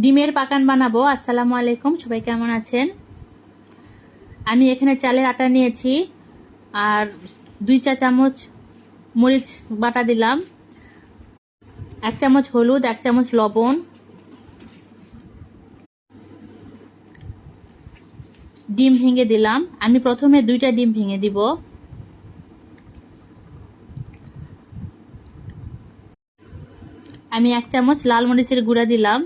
ডিমের পাকান বানাবো। আসসালামু আলাইকুম, সবাই কেমন আছেন? আমি এখানে চালের আটা নিয়েছি আর 2 চা চামচ মরিচ বাটা দিলাম, 1 চামচ হলুদ, 1 চামচ লবণ, ডিম ভেঙে দিলাম। আমি প্রথমে 2টা ডিম ভেঙে দিব। আমি 1 চামচ লাল মরিচের গুঁড়া দিলাম।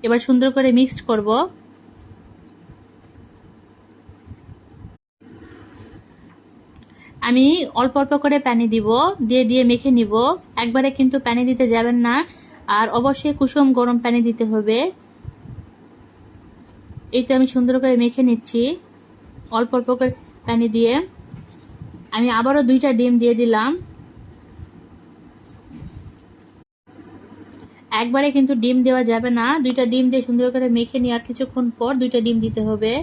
এবার সুন্দর করে মিক্সড করব। আমি অল্প অল্প করে পানি দিব, দিয়ে মেখে নিব। একবারে কিন্তু পানি দিতে যাবেন না, আর অবশ্যই কুসুম গরম পানি দিতে হবে। এই তো আমি সুন্দর করে মেখে নিচ্ছি অল্প অল্প করে পানি দিয়ে। আমি আবারও 2টা ডিম দিয়ে দিলাম। একবারে কিন্তু ডিম দেওয়া যাবে না, 2টা ডিম দিয়ে সুন্দর করে মেখে নিয়ে আর কিছুক্ষণ পর 2টা ডিম দিতে হবে,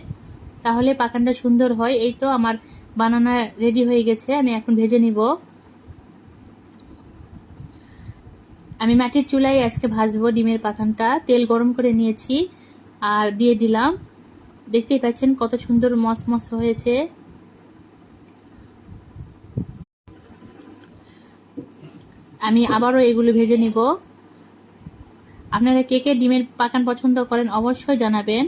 তাহলে পাকানটা সুন্দর হয়। এই তো আমার বানানো রেডি হয়ে গেছে। আমি এখন ভেজে নিব। আমি মাটির চুলায় আজকে ভাজবো ডিমের পাকানটা। তেল গরম করে নিয়েছি আর দিয়ে দিলাম। দেখতেই পাচ্ছেন কত সুন্দর মসমস হয়েছে। আমি আবারও এগুলো ভেজে নিব। আপনারা কে কে ডিমের পাকান পছন্দ করেন অবশ্যই জানাবেন।